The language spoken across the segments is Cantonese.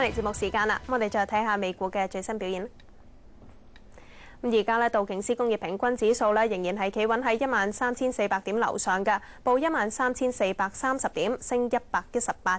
嚟節目時間啦，我哋再睇下美股嘅最新表現。咁而家咧，道瓊斯工業平均指數咧仍然係企穩喺13,400點樓上嘅，報13,430點，升118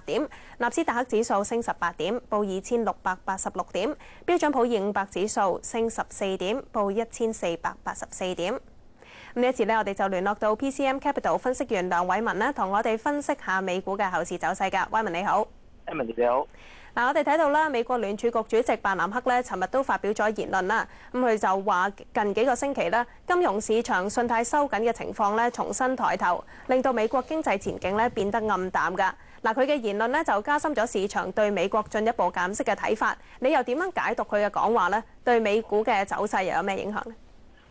點。納斯達克指數升18點，報2,686點。標準普爾500指數升14點，報1,484點。咁呢一次咧，我哋就聯絡到 PCM Capital 分析員梁偉文咧，同我哋分析下美股嘅後市走勢㗎。偉文你好。Emily 你好。嗱，我哋睇到啦，美國聯儲局主席伯南克咧，尋日都發表咗言論啦。咁佢就話近幾個星期咧，金融市場信貸收緊嘅情況咧，重新抬頭，令到美國經濟前景咧變得暗淡㗎。嗱，佢嘅言論咧就加深咗市場對美國進一步減息嘅睇法。你又點樣解讀佢嘅講話咧？對美股嘅走勢又有咩影響咧？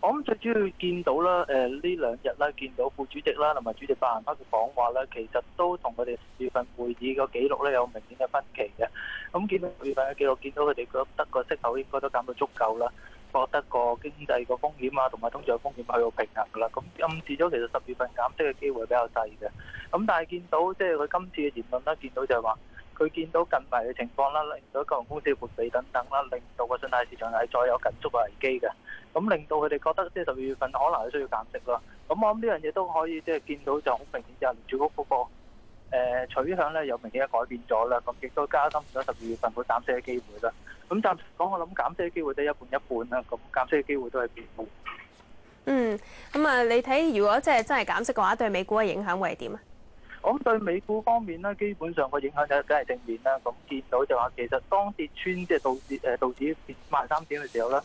我諗最主要見到啦，呢兩日啦，見到副主席啦同埋主席伯南克嘅講話咧，其實都同佢哋10月份會議個記錄咧有明顯嘅分歧嘅。咁見到10月份嘅記錄，見到佢哋覺得個息口應該都減到足夠啦，覺得個經濟個風險啊同埋通脹風險去到平衡㗎啦。咁暗示咗其實10月份減息嘅機會比較細嘅。咁但係見到即係佢今次嘅言論啦，見到就係話佢見到近排嘅情況啦，令到金融公司嘅撥備等等啦，令到個信貸市場係再有緊縮嘅危機嘅。咁令到佢哋覺得即係12月份可能係需要減息咯。咁我諗呢樣嘢都可以即係見到就好明顯，就係聯儲局嗰個取向咧有明顯嘅改變咗啦。咁亦都加深咗12月份會減息嘅機會啦。咁暫時講，我諗減息嘅機會都一半一半啦。咁減息嘅機會都係變高。你睇如果即係真係減息嘅話，對美股嘅影響會係點啊？我諗對美股方面咧，基本上個影響就梗係正面啦。咁見到就話其實當跌穿即係道指跌13點嘅時候咧，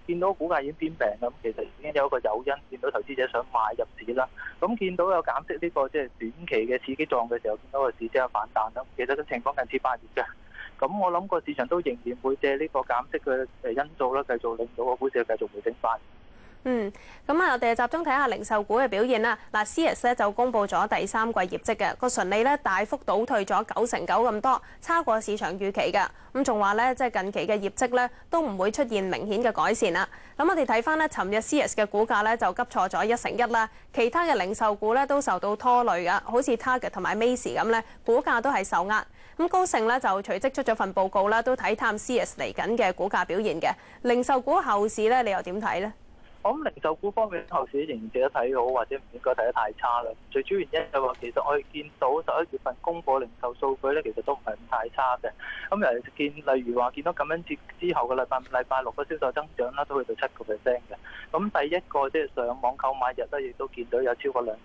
見到股價已經偏平啦。咁其實已經有一個誘因，見到投資者想買入市啦。咁見到有減息呢個即係短期嘅刺激作用嘅時候，見到個市即刻反彈啦。其實個情況近似8月嘅。咁我諗個市場都仍然會借呢個減息嘅因素啦，繼續令到個股市繼續回升翻。我哋集中睇下零售股嘅表現啦。嗱，Sears 咧就公布咗第3季業績嘅，個純利咧大幅倒退咗9成9咁多，超過市場預期嘅。咁仲話咧，即係近期嘅業績咧都唔會出現明顯嘅改善啦。咁我哋睇翻咧，尋日 Sears 嘅股價咧就急挫咗1成1啦。其他嘅零售股咧都受到拖累㗎，好似 Target 同埋 Macy's 咁咧，股價都係受壓。咁高盛咧就隨即出咗份報告啦，都睇淡 Sears 嚟緊嘅股價表現嘅。零售股後市咧，你又點睇咧？我諗零售股方面後市仍然值得睇好，或者唔應該睇得太差啦。最主要原因就係話，其實我哋見到11月份公佈零售數據咧，其實都唔係咁太差嘅。咁尤其例如話見到感恩節之後嘅禮拜6嘅銷售增長啦，都去到7%嘅。咁第一個即係上網購買日咧，亦都見到有超過20%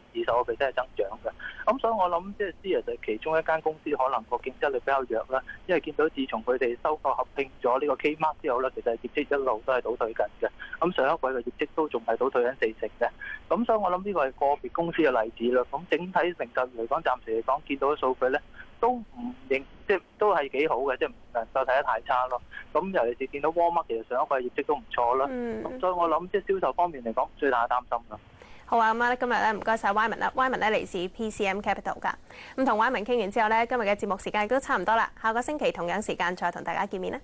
嘅增長嘅。咁所以我諗即係Sears就係其中一間公司，可能個競爭力比較弱啦。因為見到自從佢哋收購合併咗呢個 Kmart 之後咧，其實業績一路都係倒退緊嘅。咁上一季嘅業績都仲係倒退緊4成嘅，咁所以我諗呢個係個別公司嘅例子啦。咁整體零售嚟講，暫時嚟講見到嘅數據咧，都唔認，即係都係幾好嘅，即係唔能夠睇得太差咯。咁尤其是見到 Walmart 其實上一季業績都唔錯啦。咁所以我諗即係銷售方面嚟講，最大嘅擔心啦。好啊，咁今日咧唔該晒 Wyman 啦，Wyman 咧嚟自 PCM Capital 㗎。咁同 Wyman 傾完之後咧，今日嘅節目時間亦都差唔多啦。下個星期同樣時間再同大家見面啦。